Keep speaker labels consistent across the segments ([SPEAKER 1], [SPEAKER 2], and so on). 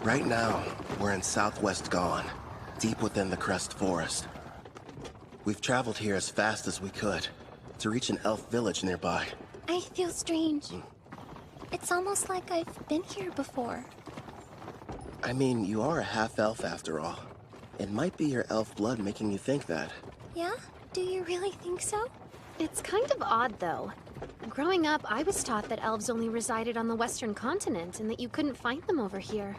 [SPEAKER 1] Right now, we're in southwest Gone, deep within the Crest Forest. We've traveled here as fast as we could, to reach an elf village nearby.
[SPEAKER 2] I feel strange. It's almost like I've been here before.
[SPEAKER 1] I mean, you are a half-elf after all. It might be your elf blood making you think that.
[SPEAKER 2] Yeah? Do you really think so?
[SPEAKER 3] It's kind of odd, though. Growing up, I was taught that elves only resided on the western continent and that you couldn't find them over here.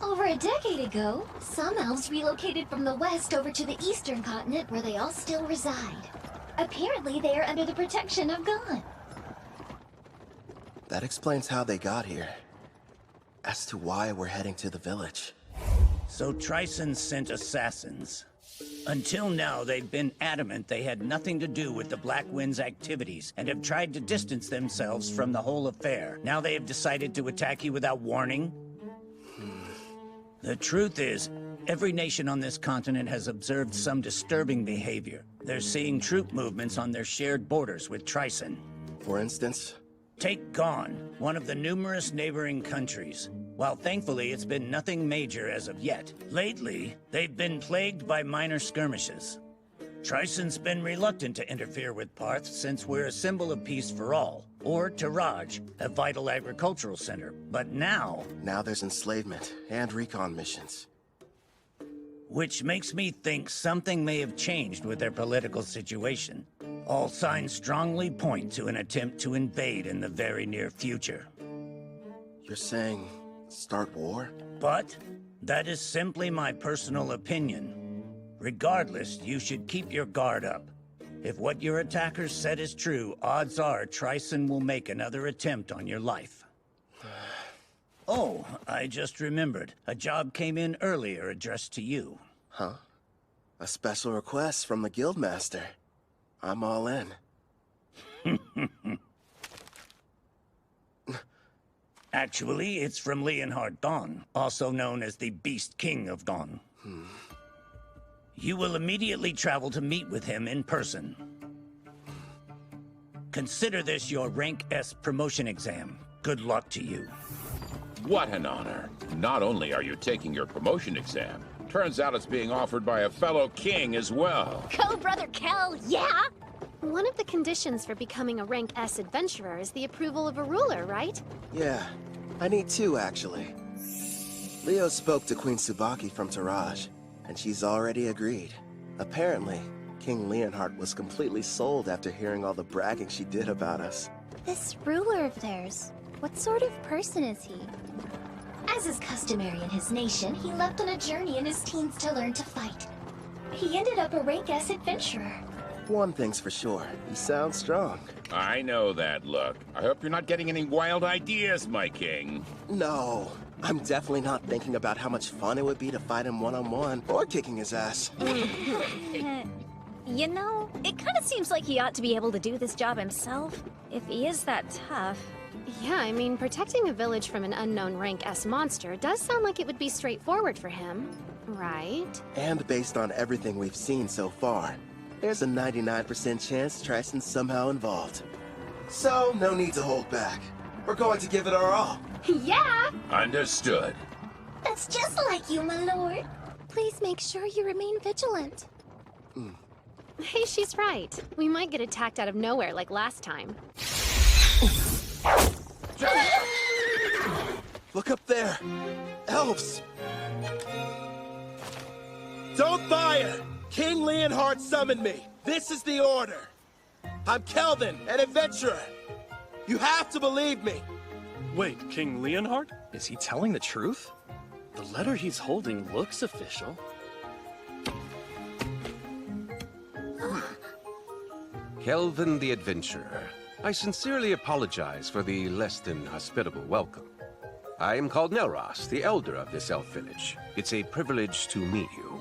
[SPEAKER 4] Over a decade ago, some elves relocated from the west over to the eastern continent where they all still reside. Apparently, they are under the protection of God.
[SPEAKER 1] That explains how they got here. As to why we're heading to the village.
[SPEAKER 5] So Tryson sent assassins. Until now, they've been adamant they had nothing to do with the Black Wind's activities and have tried to distance themselves from the whole affair. Now they have decided to attack you without warning? The truth is, every nation on this continent has observed some disturbing behavior. They're seeing troop movements on their shared borders with Tryson.
[SPEAKER 1] For instance?
[SPEAKER 5] Take Gone, one of the numerous neighboring countries. While thankfully it's been nothing major as of yet, lately they've been plagued by minor skirmishes. Tryson's been reluctant to interfere with Parth since we're a symbol of peace for all, or Taraj, a vital agricultural center. But now
[SPEAKER 1] there's enslavement and recon missions.
[SPEAKER 5] Which makes me think something may have changed with their political situation. All signs strongly point to an attempt to invade in the very near future.
[SPEAKER 1] You're saying start war?
[SPEAKER 5] But that is simply my personal opinion. Regardless, you should keep your guard up. If what your attackers said is true, odds are Tryson will make another attempt on your life. Oh, I just remembered. A job came in earlier addressed to you.
[SPEAKER 1] Huh? A special request from the Guildmaster. I'm all in.
[SPEAKER 5] Actually, it's from Leonhard Dawn, also known as the Beast King of Dawn. You will immediately travel to meet with him in person. Consider this your Rank S promotion exam. Good luck to you.
[SPEAKER 6] What an honor. Not only are you taking your promotion exam, turns out it's being offered by a fellow king as well.
[SPEAKER 4] Go, Brother Kel, yeah?
[SPEAKER 3] One of the conditions for becoming a Rank S adventurer is the approval of a ruler, right?
[SPEAKER 1] Yeah, I need two, actually. Leo spoke to Queen Tsubaki from Taraj, and she's already agreed. Apparently, King Leonhard was completely sold after hearing all the bragging she did about us.
[SPEAKER 2] This ruler of theirs, what sort of person is he?
[SPEAKER 4] As is customary in his nation, he left on a journey in his teens to learn to fight. He ended up a Rank S adventurer.
[SPEAKER 1] One thing's for sure, he sounds strong.
[SPEAKER 6] I know that look. I hope you're not getting any wild ideas, my king.
[SPEAKER 1] No, I'm definitely not thinking about how much fun it would be to fight him one-on-one or kicking his ass.
[SPEAKER 7] You know, it kind of seems like he ought to be able to do this job himself, if he is that tough.
[SPEAKER 3] Yeah, I mean, protecting a village from an unknown Rank S monster does sound like it would be straightforward for him, right?
[SPEAKER 1] And based on everything we've seen so far, there's a 99% chance Tryson's somehow involved. So, no need to hold back. We're going to give it our all.
[SPEAKER 4] Yeah!
[SPEAKER 6] Understood.
[SPEAKER 4] That's just like you, my lord.
[SPEAKER 2] Please make sure you remain vigilant.
[SPEAKER 3] Hey, she's right. We might get attacked out of nowhere like last time.
[SPEAKER 1] Look up there! Elves! Don't fire! King Leonhard summoned me. This is the order. I'm Kelvin, an adventurer. You have to believe me.
[SPEAKER 8] Wait, King Leonhard? Is he telling the truth? The letter he's holding looks official.
[SPEAKER 9] Kelvin the Adventurer. I sincerely apologize for the less than hospitable welcome. I am called Nelros, the elder of this elf village. It's a privilege to meet you.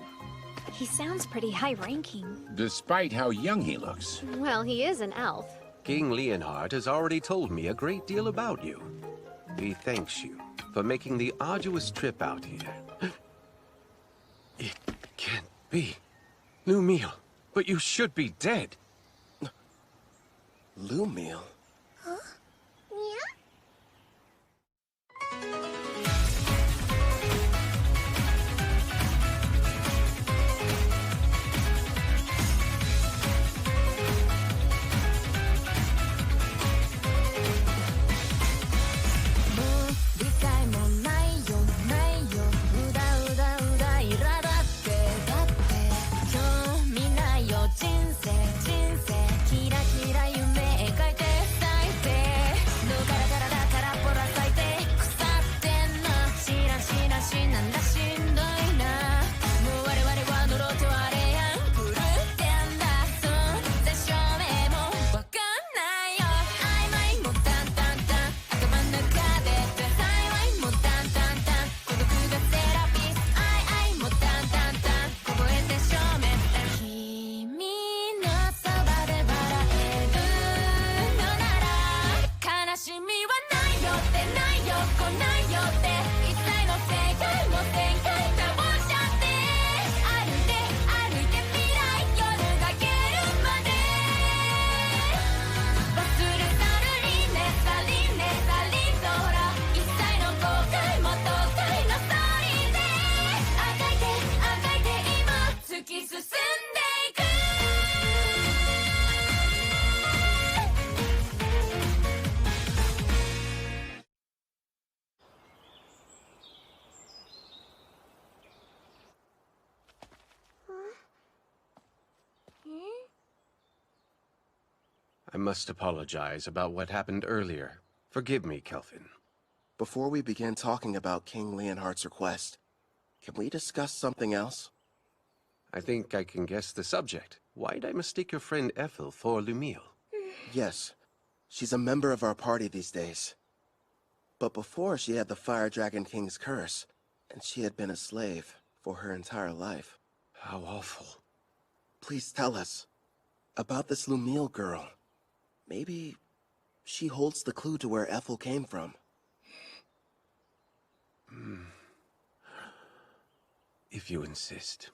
[SPEAKER 7] He sounds pretty high-ranking.
[SPEAKER 6] Despite how young he looks.
[SPEAKER 3] Well, he is an elf.
[SPEAKER 9] King Leonhard has already told me a great deal about you. He thanks you for making the arduous trip out here. It can't be. Lumiel, but you should be dead.
[SPEAKER 1] Lumiel?
[SPEAKER 2] Huh? Yeah?
[SPEAKER 9] I must apologize about what happened earlier. Forgive me, Kelvin.
[SPEAKER 1] Before we begin talking about King Leonhardt's request, can we discuss something else?
[SPEAKER 9] I think I can guess the subject. Why'd I mistake your friend Ethel for Lumiel?
[SPEAKER 1] Yes, she's a member of our party these days. But before, she had the Fire Dragon King's curse, and she had been a slave for her entire life.
[SPEAKER 9] How awful.
[SPEAKER 1] Please tell us about this Lumiel girl. Maybe she holds the clue to where Ethel came from.
[SPEAKER 9] If you insist.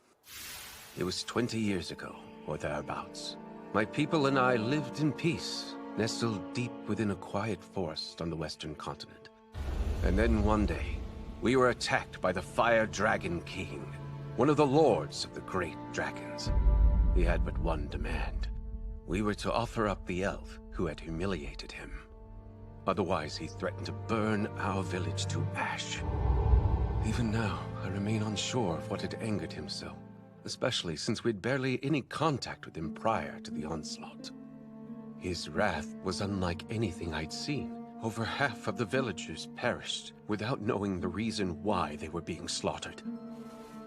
[SPEAKER 9] It was 20 years ago, or thereabouts. My people and I lived in peace, nestled deep within a quiet forest on the western continent. And then one day, we were attacked by the Fire Dragon King, one of the lords of the great dragons. He had but one demand. We were to offer up the elf who had humiliated him. Otherwise, he threatened to burn our village to ash. Even now, I remain unsure of what had angered him so, especially since we'd barely any contact with him prior to the onslaught. His wrath was unlike anything I'd seen. Over half of the villagers perished without knowing the reason why they were being slaughtered.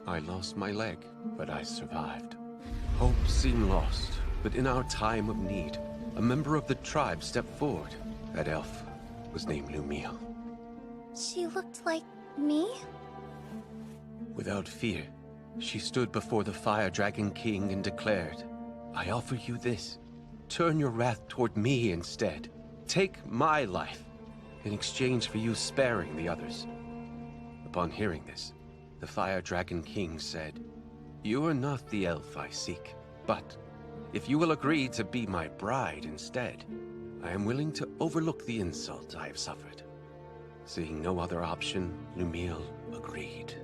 [SPEAKER 9] I lost my leg, but I survived. Hope seemed lost, but in our time of need, a member of the tribe stepped forward. That elf was named Lumiel.
[SPEAKER 2] She looked like me?
[SPEAKER 9] Without fear, she stood before the Fire Dragon King and declared, I offer you this. Turn your wrath toward me instead. Take my life in exchange for you sparing the others. Upon hearing this, the Fire Dragon King said, You are not the elf I seek, but if you will agree to be my bride instead, I am willing to overlook the insult I have suffered. Seeing no other option, Lumiel agreed.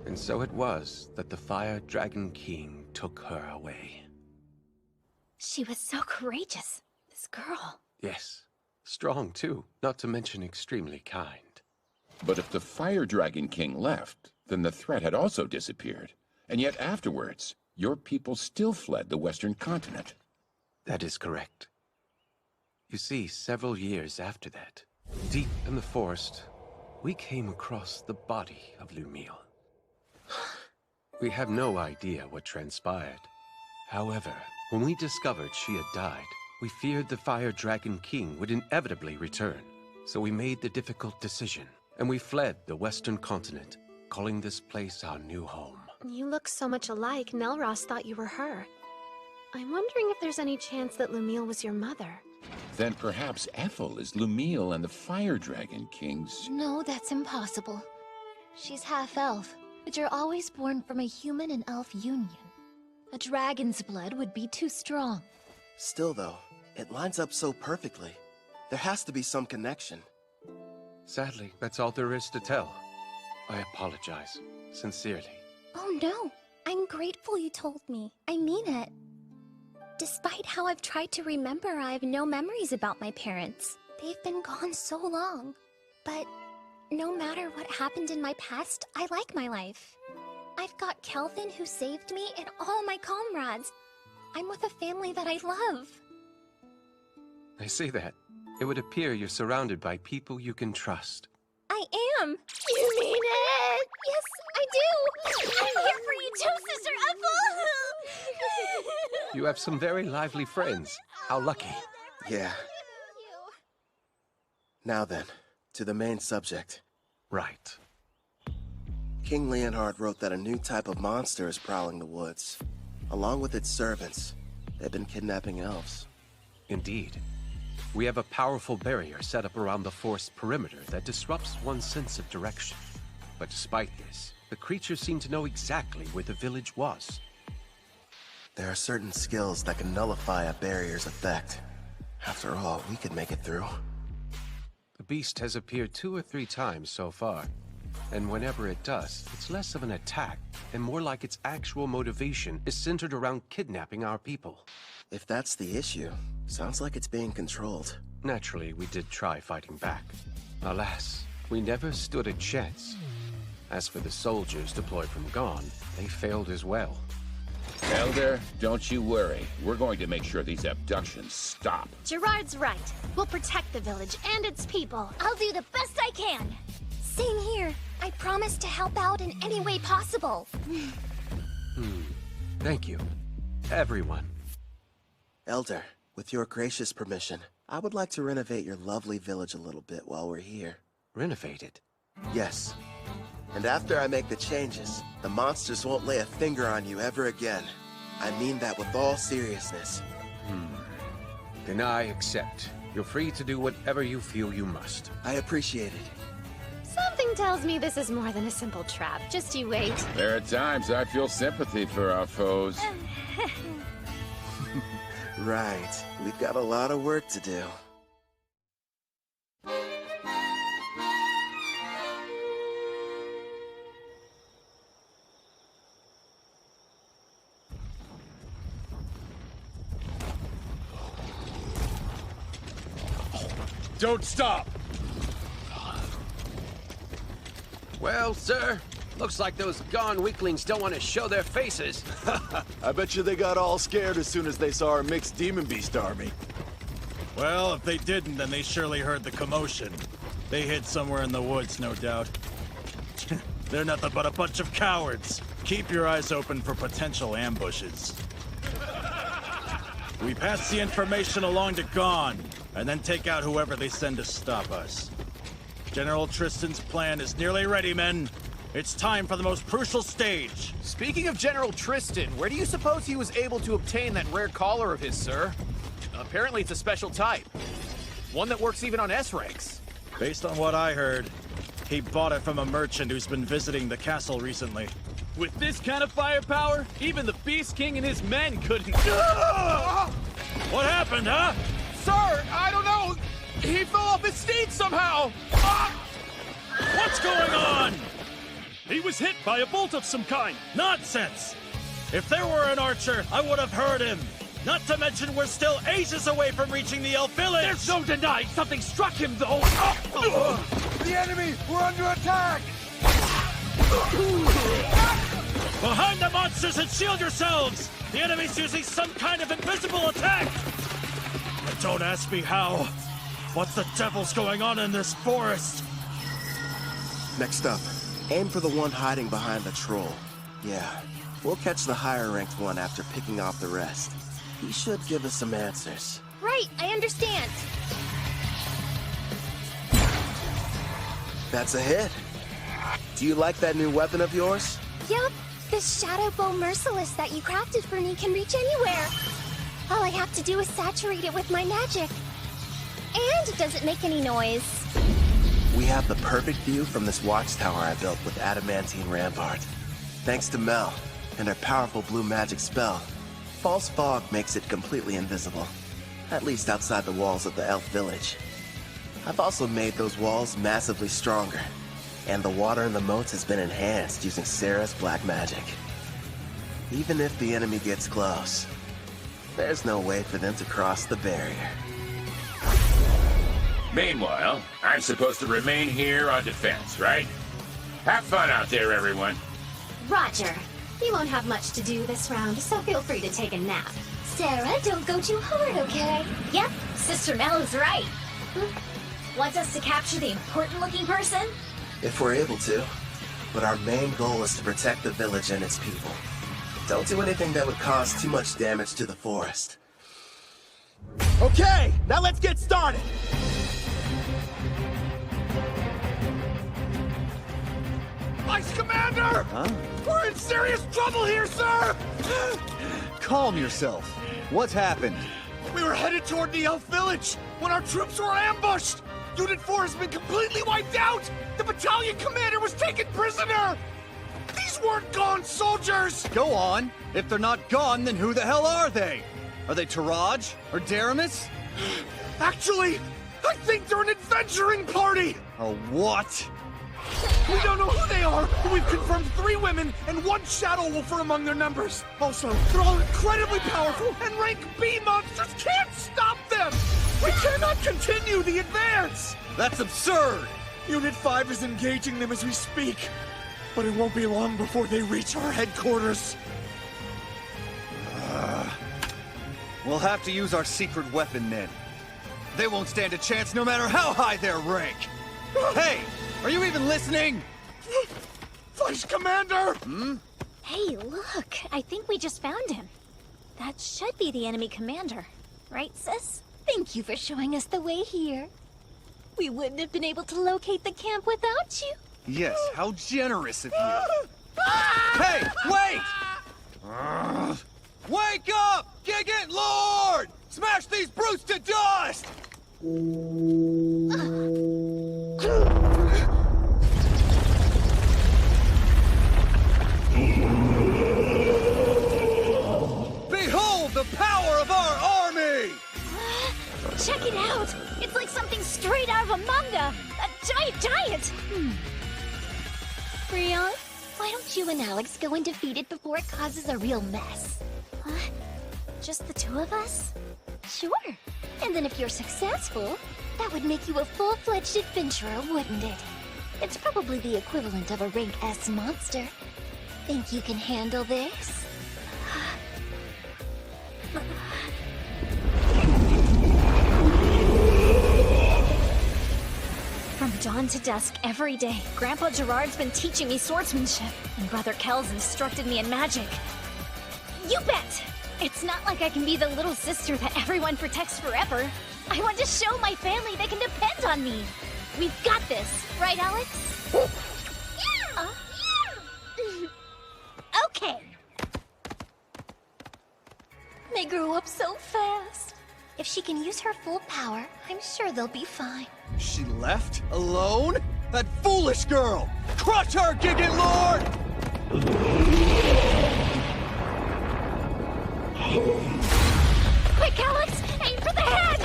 [SPEAKER 9] And so it was that the Fire Dragon King took her away.
[SPEAKER 3] She was so courageous, this girl.
[SPEAKER 9] Yes, strong too, not to mention extremely kind.
[SPEAKER 6] But if the Fire Dragon King left, then the threat had also disappeared. And yet afterwards, your people still fled the western continent.
[SPEAKER 9] That is correct. You see, several years after that, deep in the forest, we came across the body of Lumiel. We have no idea what transpired. However, when we discovered she had died, we feared the Fire Dragon King would inevitably return. So we made the difficult decision, and we fled the western continent, calling this place our new home.
[SPEAKER 3] You look so much alike, Nelros thought you were her. I'm wondering if there's any chance that Lumiel was your mother.
[SPEAKER 6] Then perhaps Ethel is Lumiel and the Fire Dragon King's...
[SPEAKER 4] No, that's impossible. She's half-elf, but you're always born from a human and elf union. A dragon's blood would be too strong.
[SPEAKER 1] Still though, it lines up so perfectly. There has to be some connection.
[SPEAKER 9] Sadly, that's all there is to tell. I apologize, sincerely.
[SPEAKER 2] Oh no, I'm grateful you told me. I mean it. Despite how I've tried to remember, I have no memories about my parents. They've been gone so long. But no matter what happened in my past, I like my life. I've got Kelvin who saved me and all my comrades. I'm with a family that I love.
[SPEAKER 9] I see that. It would appear you're surrounded by people you can trust.
[SPEAKER 2] I am! You mean it? Yes, I do! I'm here for you too, Sister Ethel!
[SPEAKER 9] You have some very lively friends. How lucky.
[SPEAKER 1] Yeah. Now then, to the main subject.
[SPEAKER 9] Right.
[SPEAKER 1] King Leonhardt wrote that a new type of monster is prowling the woods. Along with its servants, they've been kidnapping elves.
[SPEAKER 9] Indeed. We have a powerful barrier set up around the forest perimeter that disrupts one's sense of direction. But despite this, the creatures seem to know exactly where the village was.
[SPEAKER 1] There are certain skills that can nullify a barrier's effect. After all, we could make it through.
[SPEAKER 9] The beast has appeared 2 or 3 times so far. And whenever it does, it's less of an attack, and more like its actual motivation is centered around kidnapping our people.
[SPEAKER 1] If that's the issue, sounds like it's being controlled.
[SPEAKER 9] Naturally, we did try fighting back. Alas, we never stood a chance. As for the soldiers deployed from Gone, they failed as well.
[SPEAKER 6] Elder, don't you worry. We're going to make sure these abductions stop.
[SPEAKER 3] Gerard's right. We'll protect the village and its people.
[SPEAKER 2] I'll do the best I can. Same here. I promise to help out in any way possible.
[SPEAKER 9] Thank you, everyone.
[SPEAKER 1] Elder, with your gracious permission, I would like to renovate your lovely village a little bit while we're here.
[SPEAKER 9] Renovate it.
[SPEAKER 1] Yes. And after I make the changes, the monsters won't lay a finger on you ever again. I mean that with all seriousness.
[SPEAKER 9] Then I accept. You're free to do whatever you feel you must.
[SPEAKER 1] I appreciate it.
[SPEAKER 3] Something tells me this is more than a simple trap. Just you wait.
[SPEAKER 6] There are times I feel sympathy for our foes.
[SPEAKER 1] Right. We've got a lot of work to do.
[SPEAKER 10] Don't stop!
[SPEAKER 9] Well, sir, looks like those Gone weaklings don't want to show their faces.
[SPEAKER 10] I bet you they got all scared as soon as they saw our mixed demon beast army.
[SPEAKER 11] Well, if they didn't, then they surely heard the commotion. They hid somewhere in the woods, no doubt. They're nothing but a bunch of cowards. Keep your eyes open for potential ambushes. We pass the information along to Gone, and then take out whoever they send to stop us. General Tristan's plan is nearly ready, men. It's time for the most crucial stage.
[SPEAKER 10] Speaking of General Tristan, where do you suppose he was able to obtain that rare collar of his, sir? Apparently it's a special type. One that works even on S-ranks.
[SPEAKER 11] Based on what I heard, he bought it from a merchant who's been visiting the castle recently.
[SPEAKER 8] With this kind of firepower, even the Beast King and his men couldn't...
[SPEAKER 11] What happened, huh?
[SPEAKER 10] Sir, I don't know. He fell off his steed somehow.
[SPEAKER 11] What's going on?
[SPEAKER 8] He was hit by a bolt of some kind.
[SPEAKER 11] Nonsense! If there were an archer, I would have heard him. Not to mention we're still ages away from reaching the elf village!
[SPEAKER 8] There's no denying something struck him, though!
[SPEAKER 10] The enemy! We're under attack!
[SPEAKER 11] Behind the monsters and shield yourselves! The enemy's using some kind of invisible attack! But don't ask me how. What the devil's going on in this forest?
[SPEAKER 1] Next up, aim for the one hiding behind the troll. Yeah, we'll catch the higher-ranked one after picking off the rest. He should give us some answers.
[SPEAKER 2] Right, I understand.
[SPEAKER 1] That's a hit. Do you like that new weapon of yours?
[SPEAKER 2] Yup, the Shadow Bow Merciless that you crafted for me can reach anywhere. All I have to do is saturate it with my magic. And it doesn't make any noise.
[SPEAKER 1] We have the perfect view from this watchtower I built with adamantine rampart. Thanks to Mel and her powerful blue magic spell, false fog makes it completely invisible, at least outside the walls of the elf village. I've also made those walls massively stronger, and the water in the moats has been enhanced using Sarah's black magic. Even if the enemy gets close, there's no way for them to cross the barrier.
[SPEAKER 6] Meanwhile, I'm supposed to remain here on defense, right? Have fun out there, everyone.
[SPEAKER 4] Roger. You won't have much to do this round, so feel free to take a nap. Sarah, don't go too hard, okay?
[SPEAKER 7] Yep, Sister Mel is right. Wants us to capture the important-looking person?
[SPEAKER 1] If we're able to. But our main goal is to protect the village and its people. Don't do anything that would cause too much damage to the forest.
[SPEAKER 10] Okay, now let's get started! Ice Commander!
[SPEAKER 12] Huh?
[SPEAKER 10] We're in serious trouble here, sir!
[SPEAKER 12] Calm yourself. What's happened?
[SPEAKER 10] We were headed toward the elf village when our troops were ambushed! Unit 4 has been completely wiped out! The battalion commander was taken prisoner! These weren't gone soldiers!
[SPEAKER 12] Go on. If they're not gone, then who the hell are they? Are they Taraj or Daramus?
[SPEAKER 10] Actually, I think they're an adventuring party!
[SPEAKER 12] A what?
[SPEAKER 10] We don't know who they are, but we've confirmed 3 women and 1 shadow wolf are among their numbers. Also, they're all incredibly powerful, and rank B monsters can't stop them! We cannot continue the advance!
[SPEAKER 12] That's absurd!
[SPEAKER 10] Unit 5 is engaging them as we speak, but it won't be long before they reach our headquarters.
[SPEAKER 12] We'll have to use our secret weapon then. They won't stand a chance no matter how high their rank. Hey, are you even listening?
[SPEAKER 10] Vice Commander!
[SPEAKER 7] Hey, look! I think we just found him. That should be the enemy commander. Right, sis?
[SPEAKER 4] Thank you for showing us the way here. We wouldn't have been able to locate the camp without you.
[SPEAKER 12] Yes, how generous of you. Hey, wait! Wake up! Gigant Lord! Smash these brutes to dust! Behold the power of our army!
[SPEAKER 7] Check it out! It's like something straight out of a manga! A giant!
[SPEAKER 4] Rion, why don't you and Alex go and defeat it before it causes a real mess?
[SPEAKER 7] Just the 2 of us?
[SPEAKER 4] Sure. And then if you're successful, that would make you a full-fledged adventurer, wouldn't it? It's probably the equivalent of a rank S monster. Think you can handle this?
[SPEAKER 7] From dawn to dusk every day, Grandpa Gerard's been teaching me swordsmanship, and Brother Kel's instructed me in magic. You bet! It's not like I can be the little sister that everyone protects forever. I want to show my family they can depend on me. We've got this, right, Alex? Okay.
[SPEAKER 4] They grow up so fast. If she can use her full power, I'm sure they'll be fine.
[SPEAKER 12] She left? Alone? That foolish girl! Crush her, Gigant Lord!
[SPEAKER 7] Quick, Alex! Aim for the head!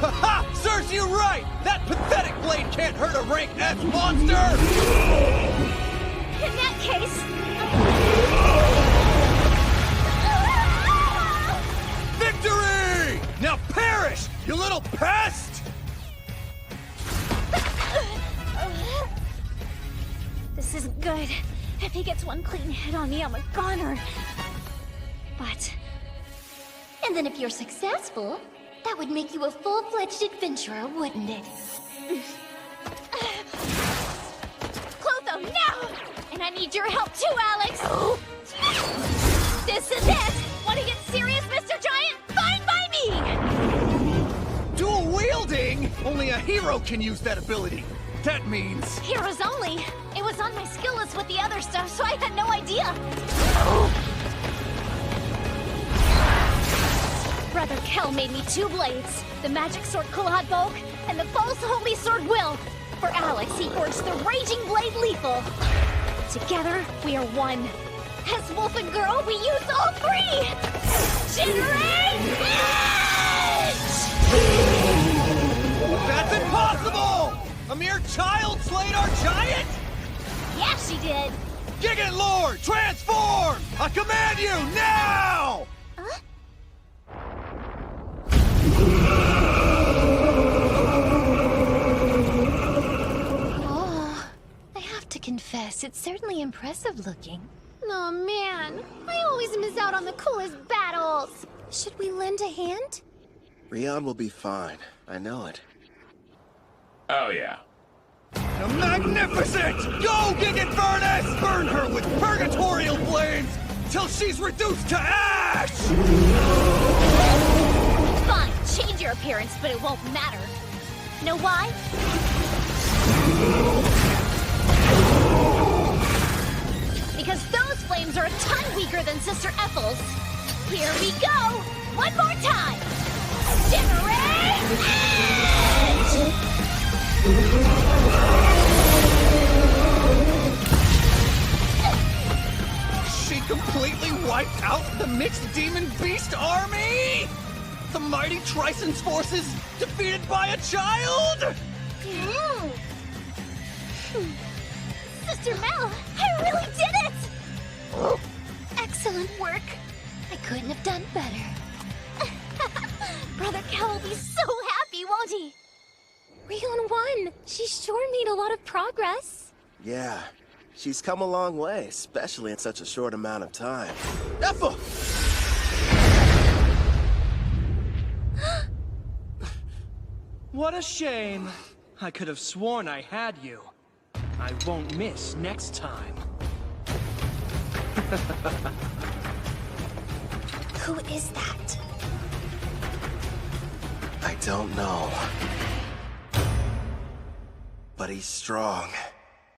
[SPEAKER 12] Ha! Serves you right! That pathetic blade can't hurt a rank S monster!
[SPEAKER 7] In that case...
[SPEAKER 12] Victory! Now perish, you little pest!
[SPEAKER 7] This isn't good. If he gets one clean hit on me, I'm a goner. But...
[SPEAKER 4] And then if you're successful, that would make you a full-fledged adventurer, wouldn't it?
[SPEAKER 7] Clotho, now! And I need your help too, Alex! This is it! Want to get serious, Mr. Giant? Fine by me!
[SPEAKER 12] Dual wielding? Only a hero can use that ability. That means...
[SPEAKER 7] Heroes only. It was on my skill list with the other stuff, so I had no idea. Brother Kel made me 2 blades. The magic sword Kulad Volk and the false holy sword Will. For Alex, he forged the raging blade Lethal. Together, we are one. As Wolf and Girl, we use all 3! Generate
[SPEAKER 12] That's impossible! A mere child slayed our giant?
[SPEAKER 7] Yeah, she did.
[SPEAKER 12] Gigant Lord, transform! I command you, now!
[SPEAKER 4] Oh, I have to confess, it's certainly impressive looking.
[SPEAKER 3] Oh man, I always miss out on the coolest battles.
[SPEAKER 4] Should we lend a hand?
[SPEAKER 1] Rion will be fine. I know it.
[SPEAKER 6] Oh, yeah.
[SPEAKER 12] Magnificent! Go, Gigant Furnace! Burn her with purgatorial flames till she's reduced to ash!
[SPEAKER 7] Fine, change your appearance, but it won't matter. Know why? because those flames are a ton weaker than Sister Ethel's. Here we go! One more time! Shimmering Edge!
[SPEAKER 12] She completely wiped out the mixed demon beast army? The mighty Trison's forces defeated by a child?
[SPEAKER 4] Sister Mel, I really did it! Excellent work. I couldn't have done better.
[SPEAKER 7] Brother Kel will be so happy, won't he?
[SPEAKER 2] Rion won! She sure made a lot of progress.
[SPEAKER 1] Yeah, she's come a long way, especially in such a short amount of time. Ethel!
[SPEAKER 10] What a shame. I could have sworn I had you. I won't miss next time.
[SPEAKER 2] Who is that?
[SPEAKER 1] I don't know. But he's strong.